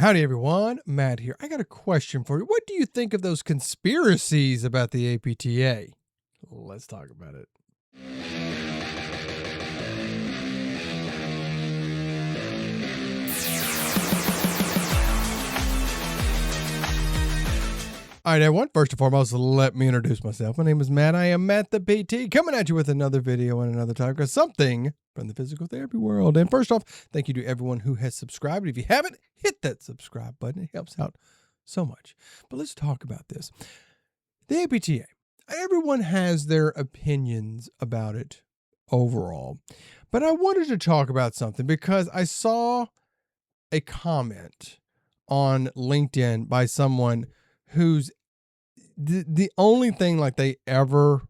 Howdy, everyone. Matt here. I got a question for you. What do you think of those conspiracies about the APTA? Let's talk about it. All right, everyone. First and foremost, let me introduce myself. My name is Matt. I am Matt the PT, coming at you with another video and another time because something from the physical therapy world. And first off, thank you to everyone who has subscribed. If you haven't, hit that subscribe button. It helps out so much. But let's talk about this. The APTA. Everyone has their opinions about it overall. But I wanted to talk about something because I saw a comment on LinkedIn by someone who's the only thing like they ever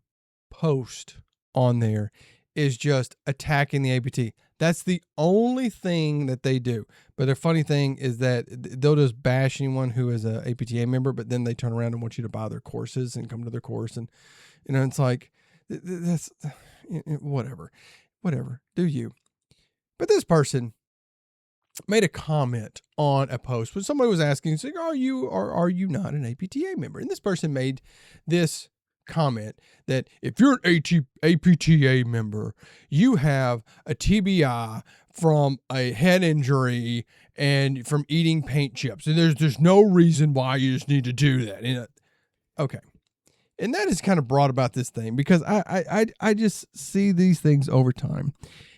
post on there is just attacking the APT. That's the only thing that they do. But the funny thing is that they'll just bash anyone who is a APTA member, but then they turn around and want you to buy their courses and come to their course. And, you know, it's like, that's whatever, do you. But this person made a comment on a post when somebody was asking, saying, are you not an APTA member? And this person made this comment that if you're an APTA member, you have a TBI from a head injury and from eating paint chips. And there's no reason why you just need to do that. And, okay. And that has kind of brought about this thing because I just see these things over time.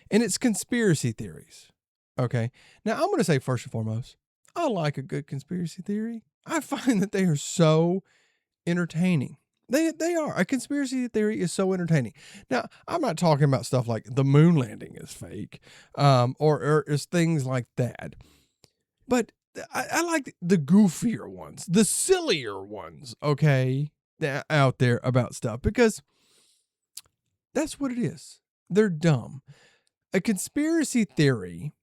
And it's conspiracy theories. Okay. Now I'm going to say first and foremost, I like a good conspiracy theory. I find that they are so entertaining. They are. A conspiracy theory is so entertaining. Now, I'm not talking about stuff like the moon landing is fake, or is things like that. But I like the goofier ones, the sillier ones, okay, out there about stuff because that's what it is. They're dumb. A conspiracy theory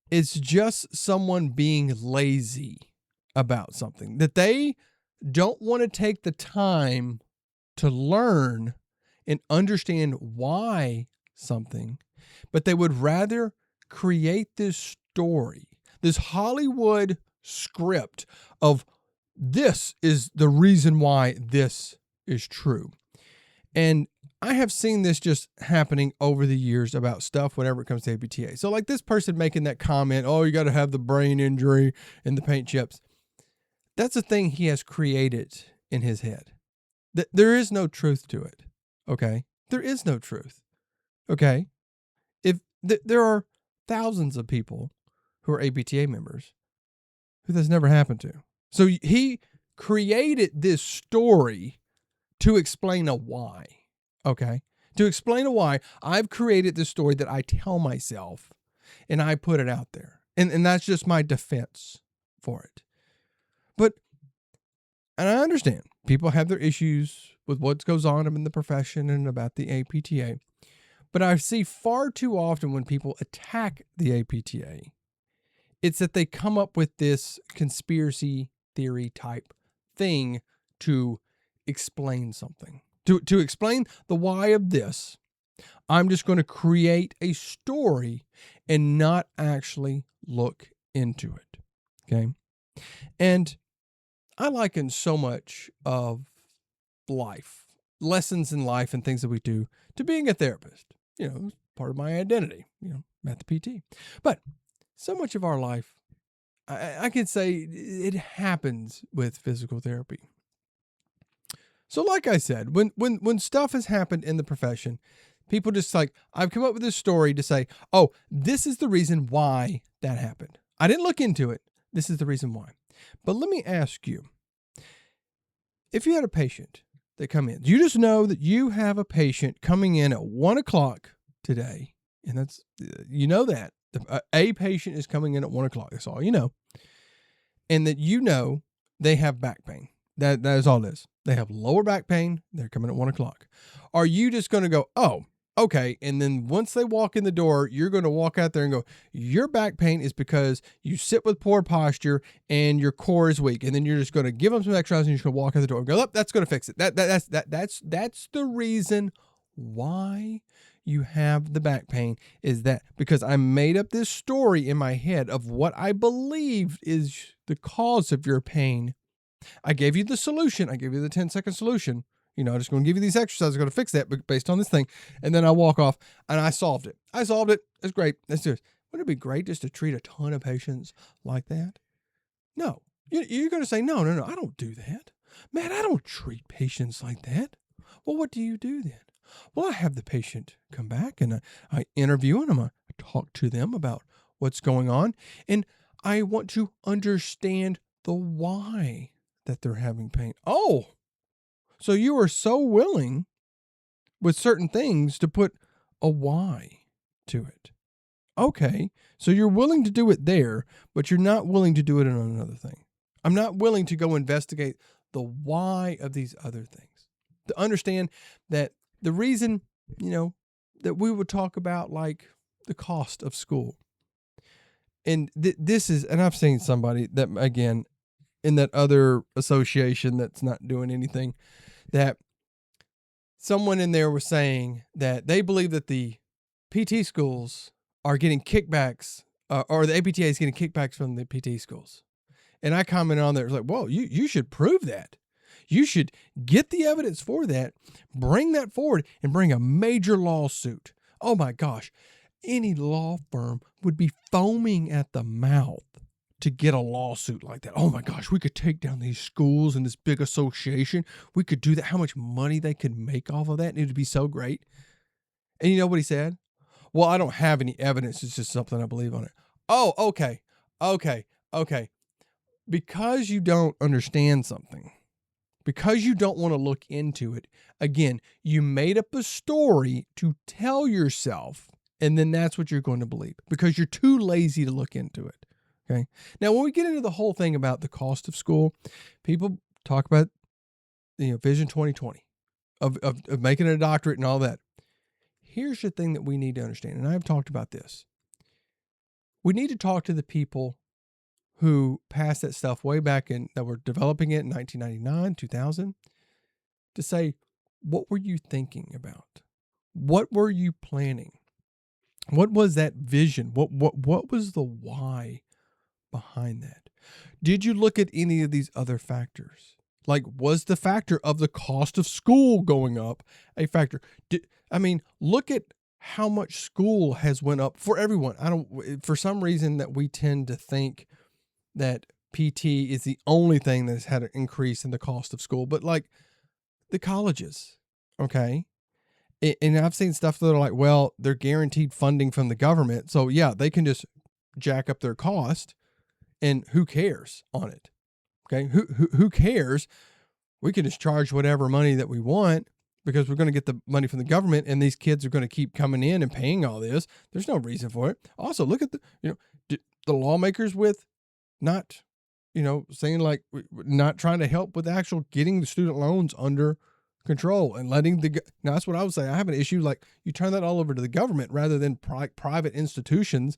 is just someone being lazy about something, that they don't want to take the time to learn and understand why something, but they would rather create this story, this Hollywood script of this is the reason why this is true. And I have seen this just happening over the years about stuff whenever it comes to APTA. So like this person making that comment, oh, you got to have the brain injury and the paint chips. That's a thing he has created in his head. There is no truth to it. Okay. There is no truth. Okay. If there are thousands of people who are APTA members who this never happened to. So he created this story to explain a why. Okay. To explain a why, I've created this story that I tell myself and I put it out there. And that's just my defense for it. And I understand people have their issues with what goes on in the profession and about the APTA. But I see far too often when people attack the APTA, it's that they come up with this conspiracy theory type thing to explain something. To explain the why of this, I'm just going to create a story and not actually look into it. Okay. And I liken so much of life, lessons in life and things that we do to being a therapist. You know, it's part of my identity, Matt the PT. But so much of our life, I could say it happens with physical therapy. So like I said, when stuff has happened in the profession, people just like, I've come up with this story to say, oh, this is the reason why that happened. I didn't look into it. This is the reason why. But let me ask you, if you had a patient that come in, you just know that you have a patient coming in at 1 o'clock today. And that's, that a patient is coming in at 1 o'clock. That's all you know. And that they have back pain. That is all it is. They have lower back pain. They're coming at 1 o'clock. Are you just going to go, oh, okay. And then once they walk in the door, you're going to walk out there and go, your back pain is because you sit with poor posture and your core is weak. And then you're just going to give them some exercise and you're just going to walk out the door and go, oh, that's going to fix it. That's the reason why you have the back pain is that because I made up this story in my head of what I believe is the cause of your pain. I gave you the solution. I gave you the 10-second solution. I'm just going to give you these exercises. I'm going to fix that based on this thing. And then I walk off and I solved it. It's great. Let's do it. Wouldn't it be great just to treat a ton of patients like that? No. You're going to say, no, I don't do that. Man, I don't treat patients like that. Well, what do you do then? Well, I have the patient come back and I interview them. I talk to them about what's going on. And I want to understand the why that they're having pain. Oh, so you are so willing with certain things to put a why to it. Okay, so you're willing to do it there, but you're not willing to do it on another thing. I'm not willing to go investigate the why of these other things. To understand that the reason, that we would talk about like the cost of school. And this is, and I've seen somebody that, again, in that other association that's not doing anything, that someone in there was saying that they believe that the PT schools are getting kickbacks, or the APTA is getting kickbacks from the PT schools. And I commented on there, like, whoa, you should prove that. You should get the evidence for that, bring that forward, and bring a major lawsuit. Oh my gosh, any law firm would be foaming at the mouth to get a lawsuit like that. Oh my gosh, we could take down these schools and this big association. We could do that. How much money they could make off of that. It would be so great. And you know what he said? Well, I don't have any evidence. It's just something I believe on it. Oh, okay. Because you don't understand something, because you don't want to look into it, again, you made up a story to tell yourself, and then that's what you're going to believe because you're too lazy to look into it. Okay. Now, when we get into the whole thing about the cost of school, people talk about, Vision 2020 of making a doctorate and all that. Here's the thing that we need to understand, and I've talked about this. We need to talk to the people who passed that stuff way back in, that were developing it in 1999, 2000, to say, what were you thinking about? What were you planning? What was that vision? What was the why behind that? Did you look at any of these other factors? Like, was the factor of the cost of school going up a factor? Look at how much school has went up for everyone. For some reason that we tend to think that PT is the only thing that's had an increase in the cost of school, but like the colleges, okay? And I've seen stuff that are like, well, they're guaranteed funding from the government. So yeah, they can just jack up their cost and who cares on it? Okay. Who cares? We can just charge whatever money that we want because we're going to get the money from the government and these kids are going to keep coming in and paying all this. There's no reason for it. Also, look at the lawmakers with not, saying like not trying to help with actual getting the student loans under control and letting now that's what I would say. I have an issue. Like you turn that all over to the government rather than private institutions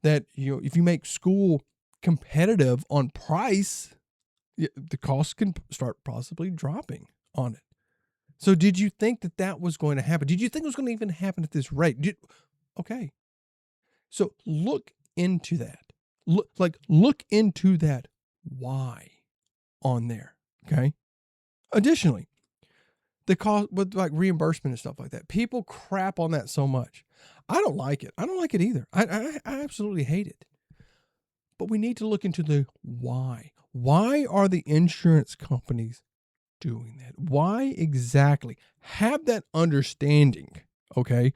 that, if you make school competitive on price, the cost can start possibly dropping on it. So did you think that was going to happen? Did you think it was going to even happen at this rate? Okay. So look into that. Look into that why on there. Okay. Additionally, the cost with like reimbursement and stuff like that. People crap on that so much. I don't like it. I don't like it either. I absolutely hate it. But we need to look into the why. Why are the insurance companies doing that? Why exactly? Have that understanding, okay?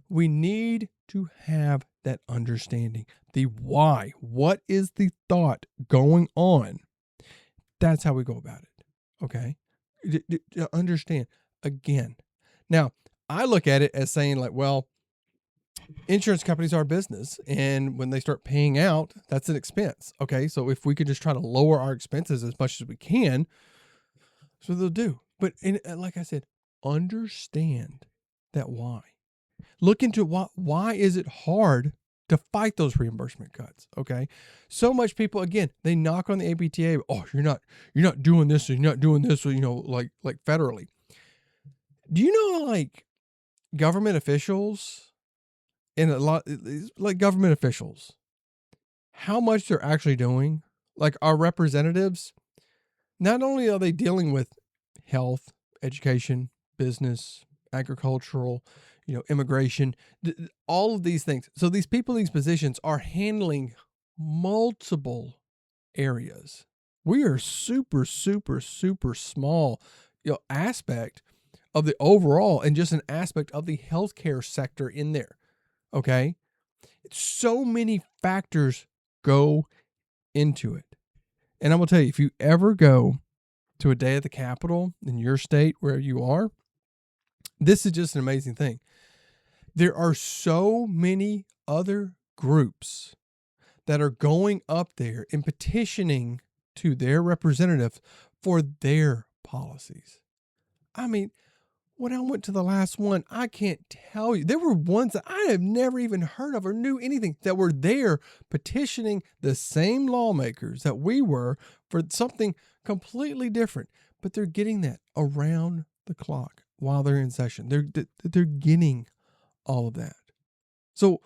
We need to have that understanding. The why. What is the thought going on? That's how we go about it, okay? To understand. Again. Now, I look at it as saying like, well, insurance companies are a business, and when they start paying out, that's an expense. Okay, so if we could just try to lower our expenses as much as we can, so they'll do. But like I said, understand that why. Look into why is it hard to fight those reimbursement cuts? Okay, so much people, again, they knock on the APTA. Oh, you're not doing this, or you're not doing this, or like federally. Do you know like government officials and a lot like government officials, how much they're actually doing, like our representatives, not only are they dealing with health, education, business, agricultural, immigration, all of these things. So these people in these positions are handling multiple areas. We are super, super, super small, aspect of the overall and just an aspect of the healthcare sector in there. Okay. So many factors go into it. And I'm going to tell you, if you ever go to a day at the Capitol in your state where you are, this is just an amazing thing. There are so many other groups that are going up there and petitioning to their representatives for their policies. I mean, when I went to the last one, I can't tell you. There were ones that I have never even heard of or knew anything that were there petitioning the same lawmakers that we were for something completely different. But they're getting that around the clock while they're in session. They're getting all of that. So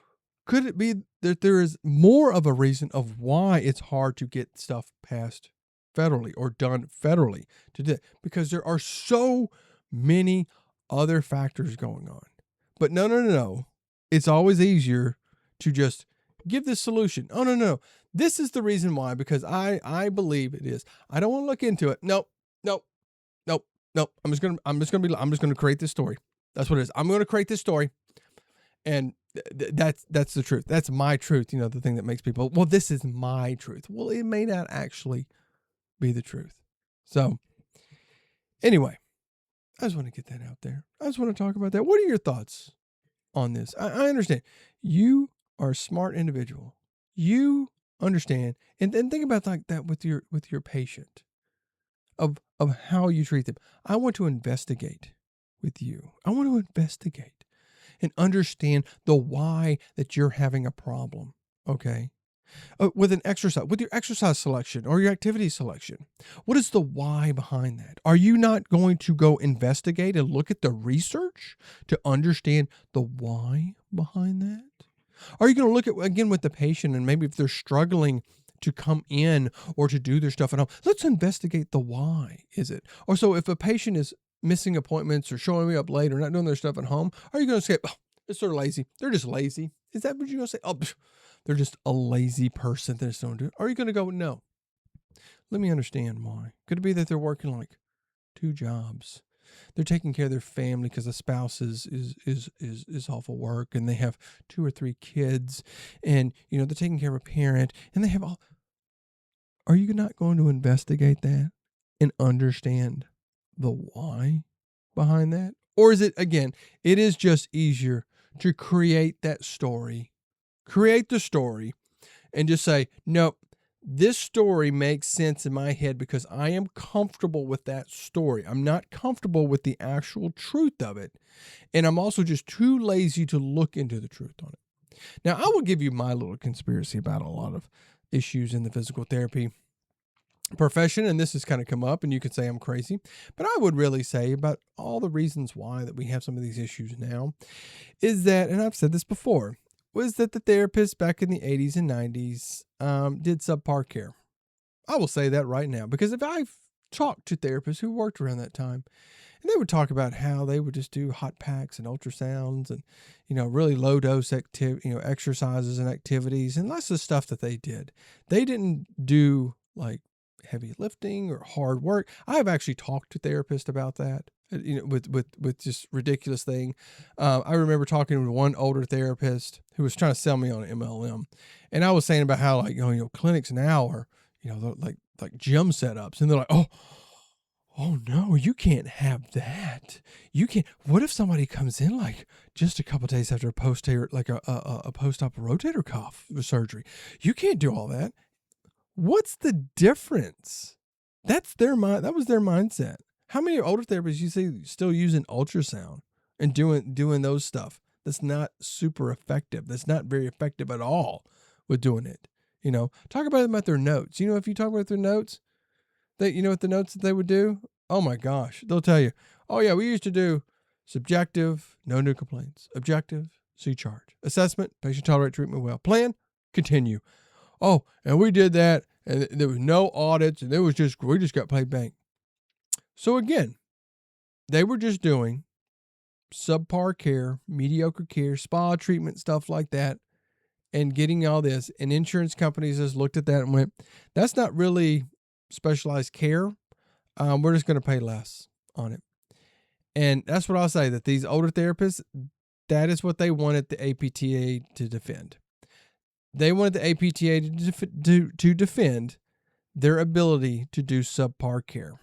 could it be that there is more of a reason of why it's hard to get stuff passed federally or done federally to do it? Because there are so many other factors going on. But no. It's always easier to just give this solution. Oh, no. This is the reason why, because I believe it is. I don't want to look into it. Nope. I'm just gonna create this story. That's what it is. I'm gonna create this story. And that's the truth. That's my truth. The thing that makes people, well, this is my truth. Well, it may not actually be the truth. So anyway, I just want to get that out there. I just want to talk about that. What are your thoughts on this? I understand you are a smart individual. You understand, and then think about like that with your patient of how you treat them. I want to investigate with you. I want to investigate and understand the why that you're having a problem. Okay. With your exercise selection or your activity selection. What is the why behind that? Are you not going to go investigate and look at the research to understand the why behind that? Are you going to look at, again, with the patient, and maybe if they're struggling to come in or to do their stuff at home, let's investigate the why is it? Or so if a patient is missing appointments or showing me up late or not doing their stuff at home, are you going to say, oh, they're lazy. They're just lazy. Is that what you're going to say? Oh, they're just a lazy person that just don't do it. Or are you going to go, no, let me understand why. Could it be that they're working like 2 jobs? They're taking care of their family because the spouse is off of work, and they have 2 or 3 kids, and they're taking care of a parent, and they have all. Are you not going to investigate that and understand the why behind that? Or is it, again, it is just easier to create that story, create the story, and just say, nope, this story makes sense in my head because I am comfortable with that story. I'm not comfortable with the actual truth of it. And I'm also just too lazy to look into the truth on it. Now, I will give you my little conspiracy about a lot of issues in the physical therapy profession, and this has kind of come up, and you could say I'm crazy, but I would really say about all the reasons why that we have some of these issues now is that, and I've said this before, was that the therapists back in the 80s and 90s did subpar care. I will say that right now, because if I've talked to therapists who worked around that time, and they would talk about how they would just do hot packs and ultrasounds and, really low dose exercises and activities and lots of stuff that they did. They didn't do like heavy lifting or hard work. I've actually talked to therapists about that, with just ridiculous thing. I remember talking with one older therapist who was trying to sell me on an MLM. And I was saying about how clinics now are, like gym setups, and they're like, oh no, you can't have that. You can't. What if somebody comes in like just a couple days after a post-op rotator cuff surgery? You can't do all that. What's the difference? That's their mind. That was their mindset. How many older therapists you see still using ultrasound and doing those stuff? That's not super effective. That's not very effective at all with doing it. Talk about their notes. If you talk about their notes, what the notes that they would do? Oh my gosh. They'll tell you, oh yeah, we used to do Subjective, no new complaints. Objective, see chart. Assessment, patient tolerate treatment well. Plan, continue. Oh, and we did that, and there was no audits, and we just got paid bank. So again, they were just doing subpar care, mediocre care, spa treatment, stuff like that, and getting all this. And insurance companies just looked at that and went, that's not really specialized care. We're just going to pay less on it. And that's what I'll say, that these older therapists, that is what they wanted the APTA to defend. They wanted the APTA to defend their ability to do subpar care.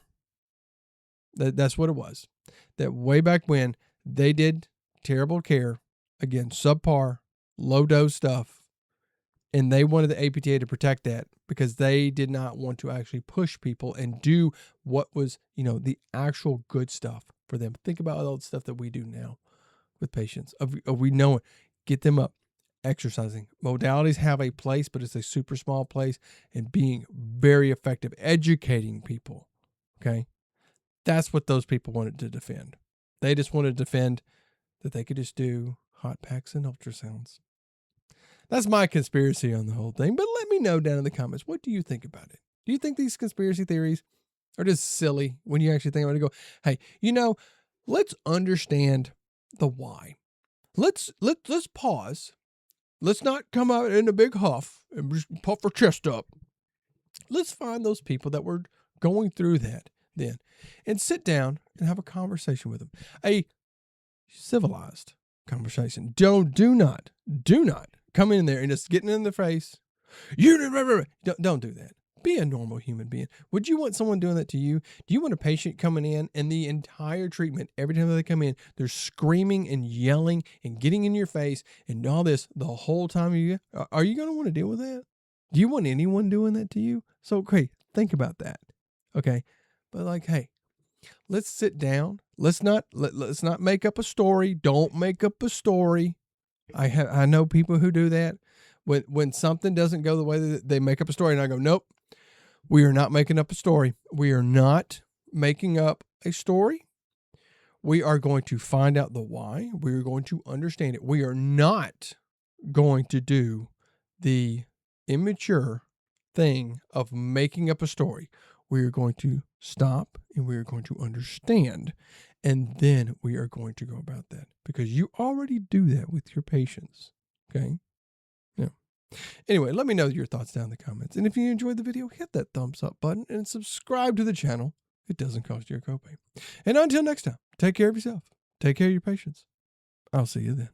That's what it was. That way back when they did terrible care, again, subpar, low dose stuff, and they wanted the APTA to protect that because they did not want to actually push people and do what was, the actual good stuff for them. Think about all the stuff that we do now with patients. We know it. Get them up, exercising. Modalities have a place, but it's a super small place, and being very effective, educating people. Okay. That's what those people wanted to defend. They just wanted to defend that they could just do hot packs and ultrasounds. That's my conspiracy on the whole thing. But let me know down in the comments, what do you think about it? Do you think these conspiracy theories are just silly when you actually think about it? Go, hey, let's understand the why. Let's pause. Let's not come out in a big huff and just puff our chest up. Let's find those people that were going through that then and sit down and have a conversation with them. A civilized conversation. Do not come in there and just getting in the face. Don't do that. Be a normal human being. Would you want someone doing that to you? Do you want a patient coming in and the entire treatment, every time they come in, they're screaming and yelling and getting in your face and all this the whole time? Are you going to want to deal with that? Do you want anyone doing that to you? So, okay, think about that. Okay. But hey, let's sit down. Let's not make up a story. Don't make up a story. I know people who do that. When something doesn't go the way that they make up a story, and I go, nope, we are not making up a story. We are not making up a story. We are going to find out the why. We are going to understand it. We are not going to do the immature thing of making up a story. We are going to stop and we are going to understand. And then we are going to go about that, because you already do that with your patients. Okay. Yeah. Anyway, let me know your thoughts down in the comments. And if you enjoyed the video, hit that thumbs up button and subscribe to the channel. It doesn't cost you a copay. And until next time, take care of yourself. Take care of your patients. I'll see you then.